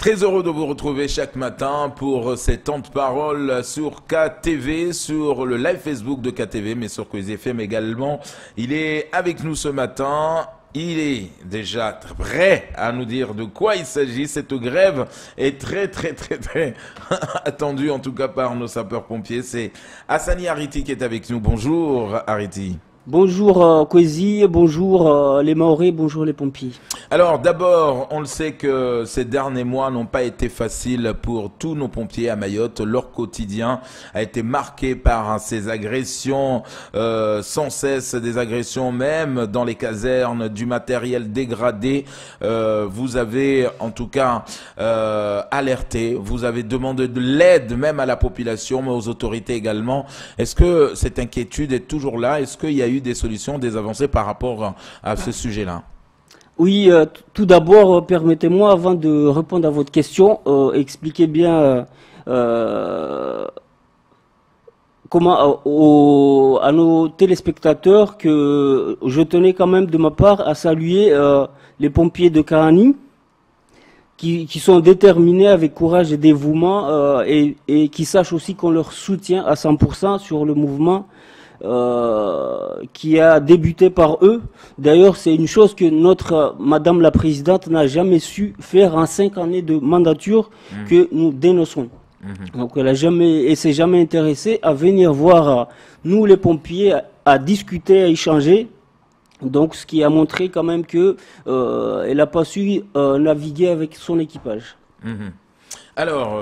Très heureux de vous retrouver chaque matin pour ces temps de parole sur KTV, sur le live Facebook de KTV, mais sur Quiz FM également. Il est avec nous ce matin. Il est déjà prêt à nous dire de quoi il s'agit. Cette grève est très attendue, en tout cas par nos sapeurs-pompiers. C'est Hassani Hariti qui est avec nous. Bonjour Hariti. Bonjour Kwesi, bonjour les Maoris, bonjour les pompiers. Alors d'abord, on le sait que ces derniers mois n'ont pas été faciles pour tous nos pompiers à Mayotte. Leur quotidien a été marqué par ces agressions sans cesse, des agressions même dans les casernes, du matériel dégradé. Vous avez en tout cas alerté, vous avez demandé de l'aide même à la population, mais aux autorités également. Est-ce que cette inquiétude est toujours là? Est-ce qu'il y a eu des solutions, des avancées par rapport à ce sujet-là? Oui, tout d'abord, permettez-moi, avant de répondre à votre question, expliquer bien comment à nos téléspectateurs que je tenais quand même de ma part à saluer les pompiers de Kahani qui sont déterminés avec courage et dévouement et qui sachent aussi qu'on leur soutient à 100% sur le mouvement qui a débuté par eux. D'ailleurs, c'est une chose que notre Madame la Présidente n'a jamais su faire en 5 années de mandature que nous dénonçons. Donc, elle a jamais, et s'est jamais intéressée à venir voir nous les pompiers, à discuter, à échanger. Donc, ce qui a montré quand même que elle n'a pas su naviguer avec son équipage. Alors,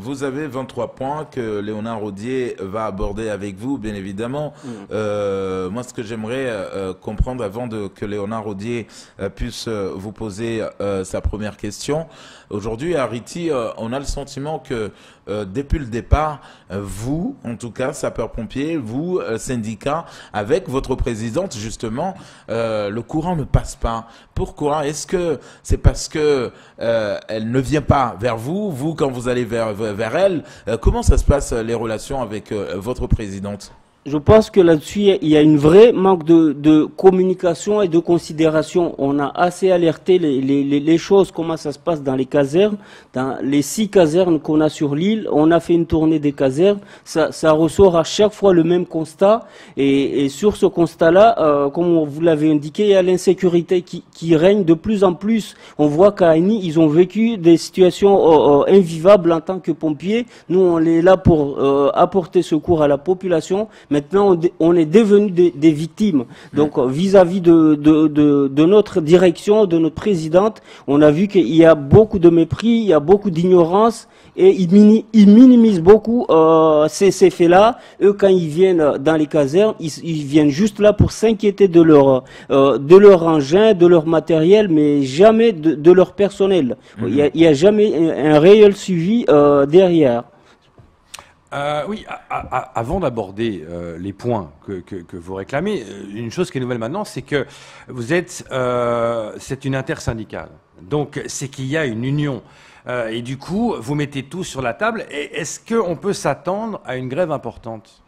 vous avez 23 points que Léonard Rodier va aborder avec vous, bien évidemment. Moi, ce que j'aimerais comprendre avant que Léonard Rodier puisse vous poser sa première question. Aujourd'hui, à Hariti, on a le sentiment que depuis le départ, vous, en tout cas, sapeurs-pompiers, vous, syndicats, avec votre présidente, justement, le courant ne passe pas. Pourquoi? Est-ce que c'est parce que elle ne vient pas vers vous, vous quand vous allez vers elle? Comment ça se passe les relations avec votre présidente? Je pense que là-dessus, il y a une vraie manque de communication et de considération. On a assez alerté les choses, comment ça se passe dans les casernes, dans les 6 casernes qu'on a sur l'île. On a fait une tournée des casernes. Ça ressort à chaque fois le même constat. Et sur ce constat-là, comme vous l'avez indiqué, il y a l'insécurité qui règne de plus en plus. On voit qu'à Aini, ils ont vécu des situations invivables en tant que pompiers. Nous, on est là pour apporter secours à la population. Maintenant, on est devenu des victimes. Donc, vis-à-vis de notre direction, de notre présidente, on a vu qu'il y a beaucoup de mépris, il y a beaucoup d'ignorance et ils minimisent beaucoup ces faits-là. Eux, quand ils viennent dans les casernes, ils viennent juste là pour s'inquiéter de leur engin, de leur matériel, mais jamais de leur personnel. Il y a jamais un réel suivi derrière. Oui, avant d'aborder les points que vous réclamez, une chose qui est nouvelle maintenant, c'est que vous êtes, c'est une intersyndicale. Donc, c'est qu'il y a une union. Et du coup, vous mettez tout sur la table. Et est-ce qu'on peut s'attendre à une grève importante ?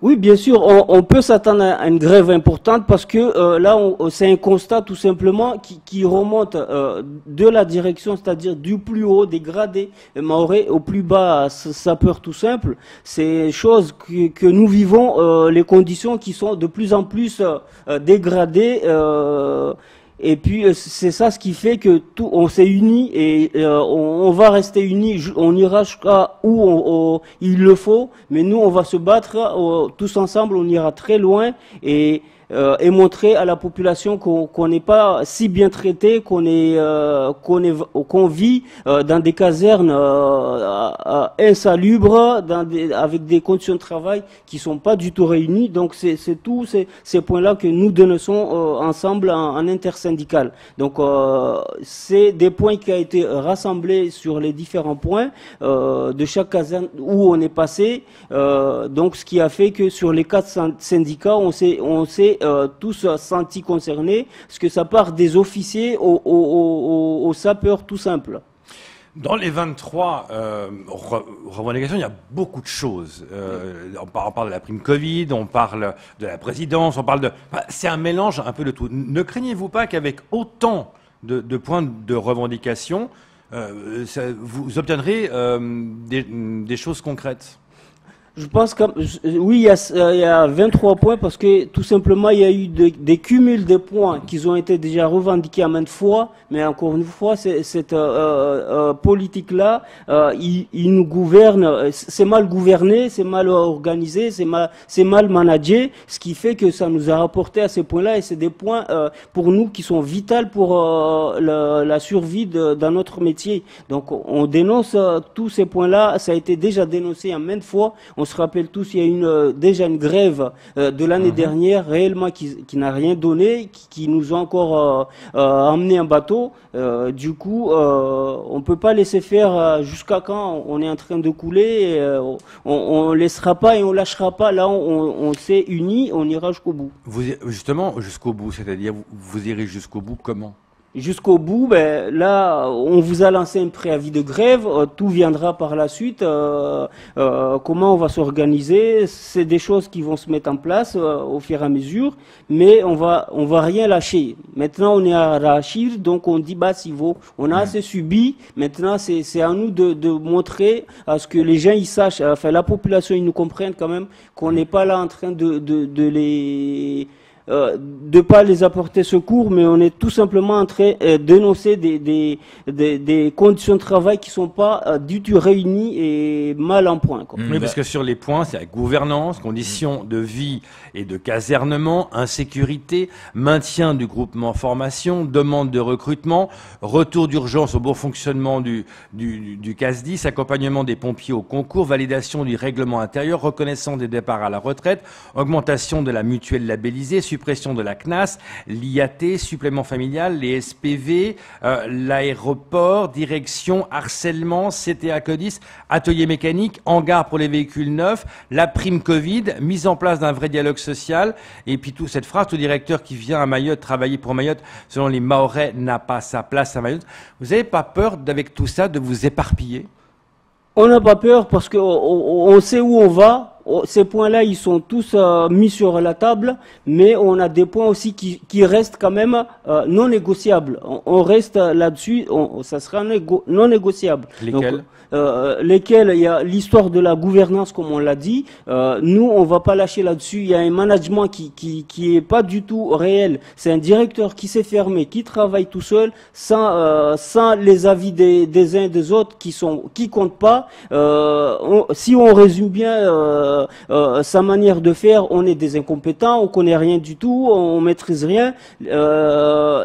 Oui, bien sûr, on peut s'attendre à une grève importante parce que là, c'est un constat tout simplement qui remonte de la direction, c'est-à-dire du plus haut des gradés maorais au plus bas sapeur tout simple. C'est chose que nous vivons, les conditions qui sont de plus en plus dégradées. Et puis c'est ça ce qui fait que on s'est unis et on va rester unis. On ira jusqu'à où il le faut, mais nous on va se battre tous ensemble. On ira très loin et montrer à la population qu'on n'est pas si bien traité, qu'on vit dans des casernes insalubres, avec des conditions de travail qui sont pas du tout réunies. Donc c'est tous ces points-là que nous dénonçons ensemble en intersyndical. Donc c'est des points qui ont été rassemblés sur les différents points de chaque caserne où on est passé. Donc ce qui a fait que sur les 4 syndicats, on s'est tous sentis concernés, parce que ça part des officiers aux sapeurs tout simple. Dans les 23 revendications, il y a beaucoup de choses. On parle de la prime Covid, on parle de la présidence, on parle de... c'est un mélange un peu de tout. Ne craignez-vous pas qu'avec autant de points de revendication, vous obtiendrez des choses concrètes. Je pense que oui, il y a 23 points parce que tout simplement il y a eu des cumuls de points qui ont été déjà revendiqués à maintes fois, mais encore une fois, cette politique-là, il nous gouverne, c'est mal gouverné, c'est mal organisé, c'est mal managé, ce qui fait que ça nous a rapporté à ces points-là et c'est des points pour nous qui sont vitaux pour la survie dans notre métier. Donc on dénonce tous ces points-là, ça a été déjà dénoncé à maintes fois. On se rappelle tous, il y a déjà une grève de l'année dernière, réellement qui n'a rien donné, qui nous a encore emmené un bateau. Du coup, on peut pas laisser faire jusqu'à quand on est en train de couler. On laissera pas et on lâchera pas. Là, on s'est unis, on ira jusqu'au bout. Justement, jusqu'au bout, c'est-à-dire vous irez jusqu'au bout comment? Jusqu'au bout, ben là, on vous a lancé un préavis de grève. Tout viendra par la suite. Comment on va s'organiser? C'est des choses qui vont se mettre en place au fur et à mesure, mais on va rien lâcher. Maintenant, on est à Rachir, donc on dit bah s'il vaut. On a assez subi. Maintenant, c'est à nous de montrer à ce que les gens ils sachent, enfin la population ils nous comprennent quand même qu'on n'est pas là en train de pas les apporter secours, mais on est tout simplement en train d'énoncer des conditions de travail qui sont pas du tout réunies et mal en point, quoi. Oui, parce que sur les points, c'est la gouvernance, conditions de vie et de casernement, insécurité, maintien du groupement formation, demande de recrutement, retour d'urgence au bon fonctionnement du CASDIS, accompagnement des pompiers au concours, validation du règlement intérieur, reconnaissance des départs à la retraite, augmentation de la mutuelle labellisée, suppression de la CNAS, l'IAT, supplément familial, les SPV, l'aéroport, direction, harcèlement, CTA Codis, atelier mécanique, hangar pour les véhicules neufs, la prime Covid, mise en place d'un vrai dialogue social, et puis toute cette phrase, tout directeur qui vient à Mayotte travailler pour Mayotte, selon les Mahorais, n'a pas sa place à Mayotte. Vous n'avez pas peur, avec tout ça, de vous éparpiller? On n'a pas peur parce qu'on sait où on va. Ces points-là, ils sont tous mis sur la table, mais on a des points aussi qui restent quand même non négociables. On reste là-dessus, ça sera non négociable. Lesquels? Donc, lesquels, il y a l'histoire de la gouvernance, comme on l'a dit. Nous, on va pas lâcher là-dessus. Il y a un management qui est pas du tout réel. C'est un directeur qui s'est fermé, qui travaille tout seul, sans les avis des uns et des autres qui comptent pas. Si on résume bien sa manière de faire, on est des incompétents, on connaît rien du tout, on maîtrise rien.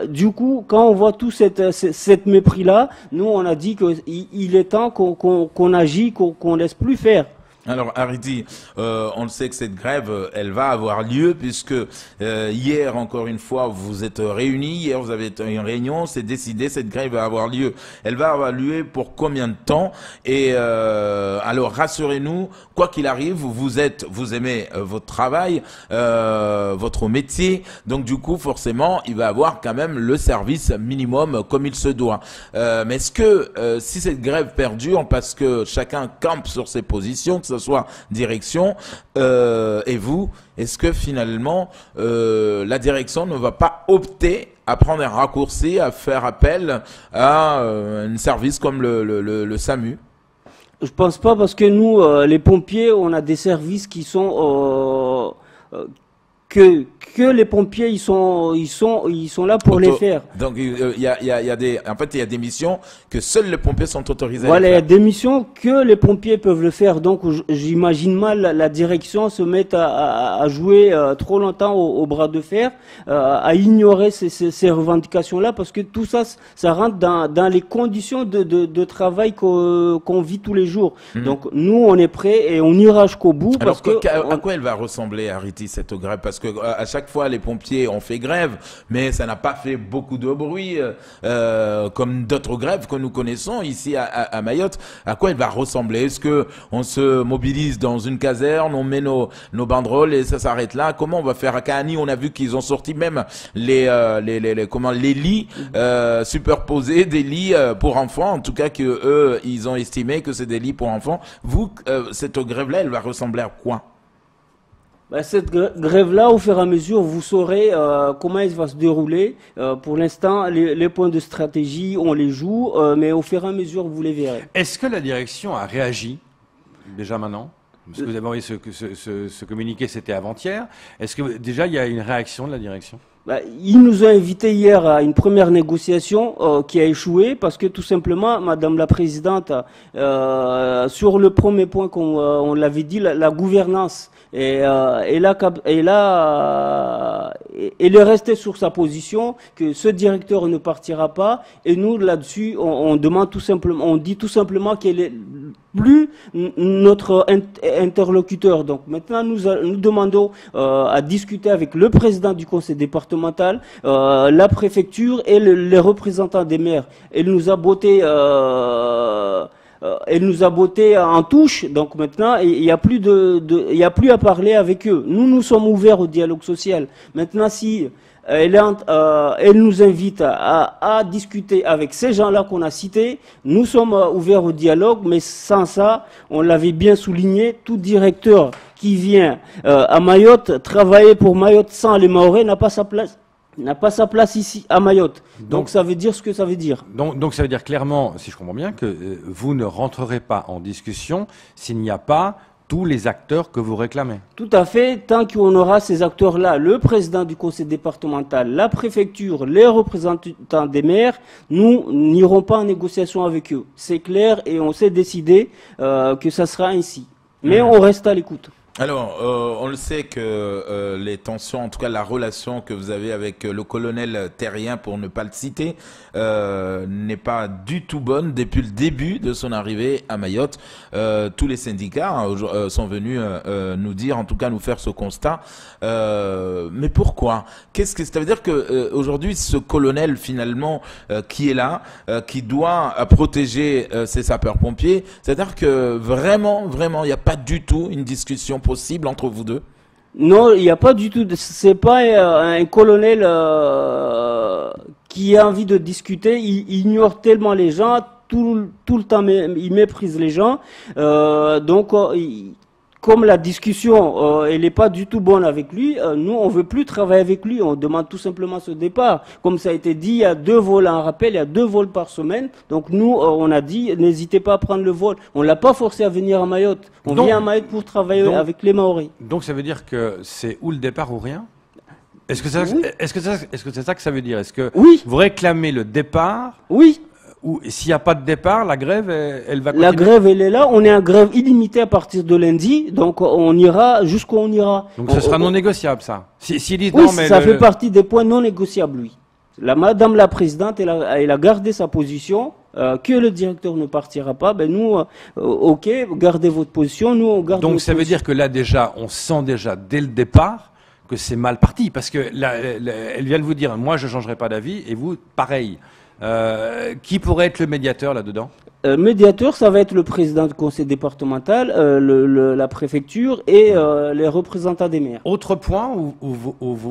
Du coup, quand on voit tout cette mépris-là, nous on a dit qu'il est temps qu'on agit, qu'on laisse plus faire. Alors, Aridi, on le sait que cette grève, elle va avoir lieu puisque hier, encore une fois, vous êtes réunis. Hier, vous avez une réunion, c'est décidé, cette grève va avoir lieu. Elle va avoir lieu pour combien de temps? Et alors, rassurez-nous, quoi qu'il arrive, vous aimez votre travail, votre métier. Donc, du coup, forcément, il va avoir quand même le service minimum comme il se doit. Mais est-ce que si cette grève perdure, parce que chacun campe sur ses positions, que ce soit direction et vous, est-ce que finalement la direction ne va pas opter à prendre un raccourci, à faire appel à un service comme le SAMU? Je pense pas parce que nous, les pompiers, on a des services qui sont que les pompiers ils sont là pour les faire. Donc il y a des missions que seuls les pompiers sont autorisés voilà, à faire. Il y a des missions que les pompiers peuvent le faire. Donc j'imagine mal la direction se mettre à jouer trop longtemps au bras de fer, à ignorer ces revendications-là, parce que tout ça rentre dans les conditions de travail qu'on vit tous les jours. Donc nous on est prêts et on ira jusqu'au bout. Alors parce à quoi elle va ressembler, Ariti, cette grève? Parce que à chaque fois les pompiers ont fait grève, mais ça n'a pas fait beaucoup de bruit comme d'autres grèves que nous connaissons ici à Mayotte. À quoi elle va ressembler? Est-ce que on se mobilise dans une caserne, on met nos banderoles et ça s'arrête là? Comment on va faire à Kahani? On a vu qu'ils ont sorti même les lits superposés, des lits pour enfants, en tout cas que eux ils ont estimé que c'est des lits pour enfants. Vous, cette grève-là, elle va ressembler à quoi? Cette grève-là, au fur et à mesure, vous saurez comment elle va se dérouler. Pour l'instant, les points de stratégie, on les joue, mais au fur et à mesure, vous les verrez. Est-ce que la direction a réagi déjà maintenant? Parce que vous avez envoyé ce communiqué, c'était avant-hier. Est-ce que déjà il y a une réaction de la direction? Ils nous ont invités hier à une première négociation qui a échoué parce que tout simplement, Madame la Présidente, sur le premier point qu'on l'avait dit, la gouvernance, elle est restée sur sa position que ce directeur ne partira pas. Et nous là-dessus, on demande tout simplement, on dit tout simplement qu'elle est plus notre interlocuteur. Donc maintenant, nous demandons à discuter avec le président du conseil départemental, la préfecture et les représentants des maires. Elle nous a botté en touche. Donc maintenant, il y a plus il y a plus à parler avec eux. Nous sommes ouverts au dialogue social. Maintenant, si elle nous invite à discuter avec ces gens-là qu'on a cités. Nous sommes ouverts au dialogue, mais sans ça, on l'avait bien souligné, tout directeur qui vient à Mayotte, travailler pour Mayotte sans les Mahorais n'a pas sa place ici à Mayotte. Donc ça veut dire ce que ça veut dire. Donc ça veut dire clairement, si je comprends bien, que vous ne rentrerez pas en discussion s'il n'y a pas tous les acteurs que vous réclamez. Tout à fait, tant qu'on aura ces acteurs-là, le président du conseil départemental, la préfecture, les représentants des maires, nous n'irons pas en négociation avec eux. C'est clair et on s'est décidé que ça sera ainsi. Mais on reste à l'écoute. Alors, on le sait que les tensions, en tout cas la relation que vous avez avec le colonel Terrien, pour ne pas le citer, n'est pas du tout bonne depuis le début de son arrivée à Mayotte. Tous les syndicats sont venus nous dire, en tout cas nous faire ce constat. Mais pourquoi? Qu'est-ce que ça veut dire que aujourd'hui ce colonel finalement qui est là, qui doit protéger ces sapeurs-pompiers, c'est-à-dire que vraiment, il n'y a pas du tout une discussion possible entre vous deux? Non, il n'y a pas du tout. C'est pas un colonel qui a envie de discuter. Il ignore tellement les gens. Tout le temps, il méprise les gens. Comme la discussion, elle n'est pas du tout bonne avec lui, nous, on veut plus travailler avec lui. On demande tout simplement ce départ. Comme ça a été dit, il y a 2 vols, en rappel, il y a 2 vols par semaine. Donc nous, on a dit, n'hésitez pas à prendre le vol. On l'a pas forcé à venir à Mayotte. On vient à Mayotte pour travailler avec les Maoris. Donc ça veut dire que c'est ou le départ ou rien? Est-ce que c'est ça que ça veut dire? Est-ce que vous réclamez le départ? Oui. Ou s'il n'y a pas de départ, la grève, elle va continuer? La grève, elle est là. On est en grève illimitée à partir de lundi. Donc, on ira jusqu'où on ira. Donc, ce sera non négociable, ça? S'ils disent oui, non, mais ça fait partie des points non négociables, oui. Madame la Présidente, elle a gardé sa position, que le directeur ne partira pas. Ben nous, ok, gardez votre position. Nous, on garde. Donc, ça veut dire que là, déjà, on sent déjà dès le départ que c'est mal parti. Parce que là, elle vient de vous dire, moi, je ne changerai pas d'avis. Et vous, pareil. Qui pourrait être le médiateur là-dedans? Médiateur, ça va être le président du conseil départemental, la préfecture et les représentants des maires. Autre point où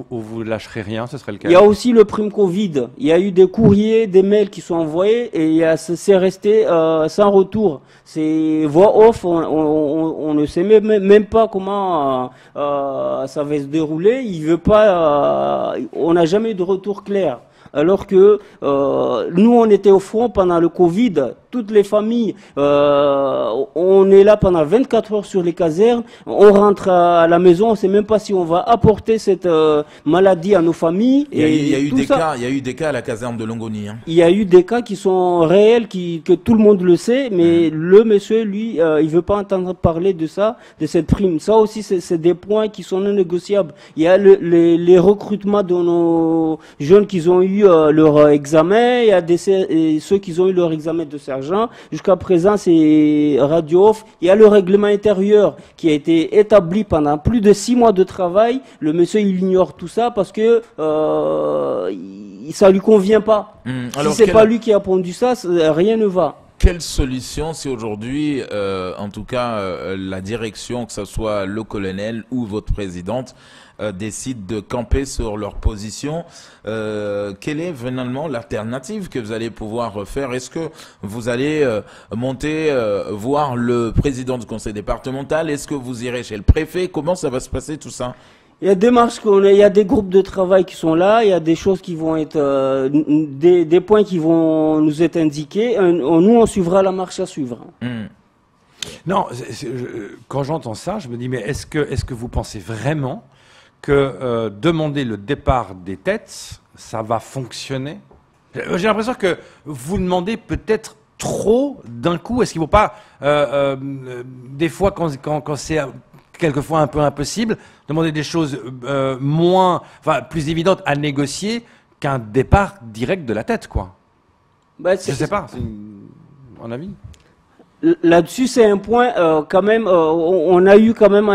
vous lâcherez rien, ce serait lequel? Il y a aussi le prime Covid. Il y a eu des courriers, des mails qui sont envoyés et c'est resté sans retour. C'est voix off, on ne sait même pas comment ça va se dérouler. Il veut pas, on n'a jamais eu de retour clair. Alors que nous, on était au front pendant le Covid. Toutes les familles, on est là pendant 24 heures sur les casernes. On rentre à la maison, on ne sait même pas si on va apporter cette maladie à nos familles. Il y a eu des cas à la caserne de Longoni. Hein. Il y a eu des cas qui sont réels, que tout le monde le sait, mais le monsieur, lui, il veut pas entendre parler de ça, de cette prime. Ça aussi, c'est des points qui sont non négociables. Il y a les recrutements de nos jeunes qui ont eu leur examen. Il y a ceux qui ont eu leur examen de sergent. Jusqu'à présent, c'est radio off. Il y a le règlement intérieur qui a été établi pendant plus de 6 mois de travail. Le monsieur, il ignore tout ça parce que ça lui convient pas. Si c'est pas lui qui a pondu ça, rien ne va. quelle solution si aujourd'hui, en tout cas, la direction, que ce soit le colonel ou votre présidente, décide de camper sur leur position, quelle est finalement l'alternative que vous allez pouvoir faire? Est-ce que vous allez monter, voir le président du conseil départemental? Est-ce que vous irez chez le préfet? Comment ça va se passer tout ça? Il y a des marches il y a des groupes de travail qui sont là, il y a des choses qui vont être, des points qui vont nous être indiqués. Nous, on suivra la marche à suivre. Non, quand j'entends ça, je me dis, mais est-ce que vous pensez vraiment que demander le départ des têtes, ça va fonctionner? J'ai l'impression que vous demandez peut-être trop d'un coup. Est-ce qu'il ne faut pas, des fois, quand c'est quelquefois un peu impossible, demander des choses plus évidentes à négocier qu'un départ direct de la tête, quoi? Je sais pas, c'est mon avis. Là-dessus, c'est un point quand même. On a eu quand même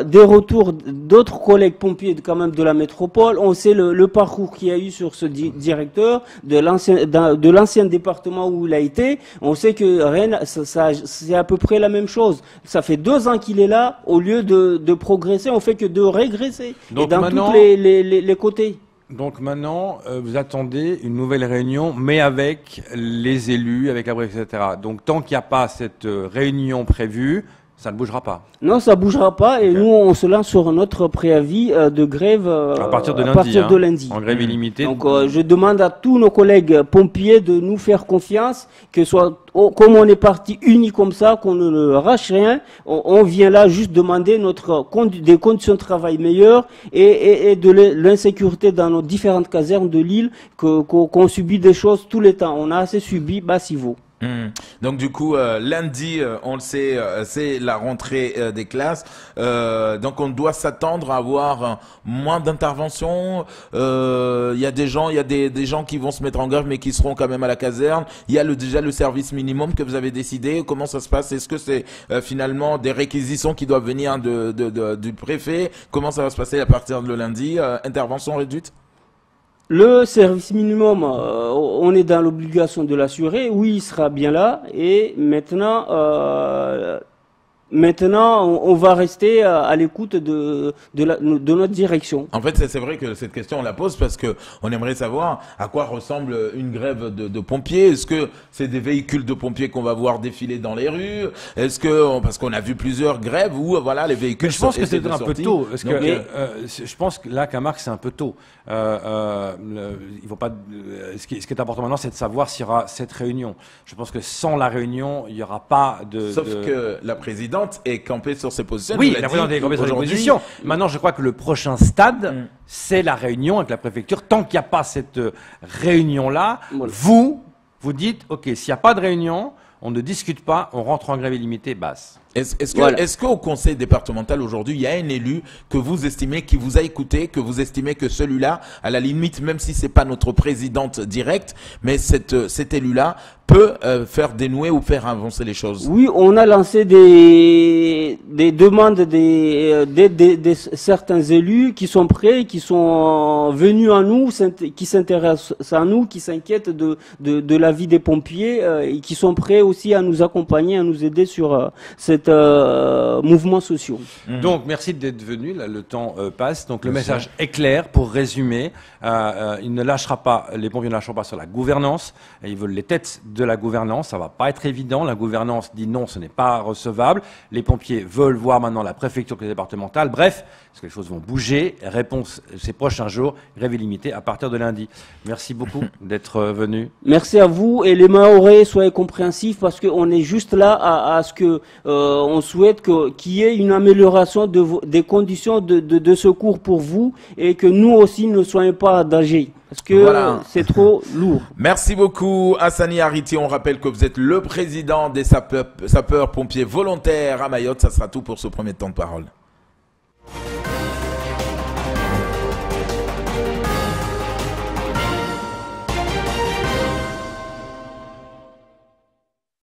des retours d'autres collègues pompiers quand même de la métropole. On sait le parcours qu'il y a eu sur ce directeur de l'ancien département où il a été. On sait que Rennes, c'est à peu près la même chose. Ça fait 2 ans qu'il est là. Au lieu de progresser, on fait que de régresser. Donc et dans maintenant, tous les côtés. Donc maintenant, vous attendez une nouvelle réunion, mais avec les élus, avec la préfecture, etc. Donc tant qu'il n'y a pas cette réunion prévue, ça ne bougera pas. Non, ça bougera pas. Et nous, on se lance sur notre préavis de grève à partir de lundi. En grève illimitée. Donc, je demande à tous nos collègues pompiers de nous faire confiance, que soit comme on est parti unis comme ça, qu'on ne lâche rien. On vient là juste demander des conditions de travail meilleures et de l'insécurité dans nos différentes casernes de l'île, qu'on subit des choses tous les temps. On a assez subi, s'il vaut. Donc du coup, lundi, on le sait, c'est la rentrée des classes. Donc on doit s'attendre à avoir moins d'interventions. Il y a des gens qui vont se mettre en grève, mais qui seront quand même à la caserne. Il y a déjà le service minimum que vous avez décidé. Comment ça se passe? Est-ce que c'est finalement des réquisitions qui doivent venir du préfet? Comment ça va se passer à partir de lundi? Intervention réduite? Le service minimum, on est dans l'obligation de l'assurer. Oui, il sera bien là. Et maintenant, on va rester à l'écoute de notre direction. En fait, c'est vrai que cette question, on la pose parce que on aimerait savoir à quoi ressemble une grève de pompiers. Est-ce que c'est des véhicules de pompiers qu'on va voir défiler dans les rues? Est-ce que, parce qu'on a vu plusieurs grèves où, voilà, les véhicules... Mais je pense que c'est un peu tôt. Parce que, je pense que là, qu'à Marc, c'est un peu tôt. Il faut pas, ce qui est important maintenant, c'est de savoir s'il y aura cette réunion. Je pense que sans la réunion, il n'y aura pas de... Sauf que la présidente est campée sur ses positions. Oui, la présidente est campée sur ses positions. Maintenant, je crois que le prochain stade, c'est la réunion avec la préfecture. Tant qu'il n'y a pas cette réunion-là, voilà. Vous dites, OK, s'il n'y a pas de réunion, on ne discute pas, on rentre en grève illimitée basse. Est-ce qu'au conseil départemental aujourd'hui, il y a un élu que vous estimez, qui vous a écouté, que vous estimez que celui-là, à la limite, même si c'est pas notre présidente directe, mais cet élu-là peut faire dénouer ou faire avancer les choses? Oui, on a lancé des demandes des certains élus qui sont prêts, qui sont venus à nous, qui s'intéressent à nous, qui s'inquiètent de la vie des pompiers et qui sont prêts aussi à nous accompagner, à nous aider sur cette mouvements sociaux. Donc merci d'être venu, là, le temps passe. Donc le message est clair. Pour résumer, il ne lâchera pas, les pompiers ne lâcheront pas sur la gouvernance. Ils veulent les têtes de la gouvernance. Ça va pas être évident. La gouvernance dit non, ce n'est pas recevable. Les pompiers veulent voir maintenant la préfecture départementale. Bref, parce que les choses vont bouger. Réponse ces prochains jours, grève illimitée à partir de lundi. Merci beaucoup d'être venu. Merci à vous et les Mahorais, soyez compréhensifs parce qu'on est juste là à ce que on souhaite qu'il y ait une amélioration des conditions de secours pour vous et que nous aussi ne soyons pas en danger. Parce que c'est trop lourd. Merci beaucoup, Hassani Hariti. On rappelle que vous êtes le président des sapeurs-pompiers volontaires à Mayotte. Ça sera tout pour ce premier temps de parole.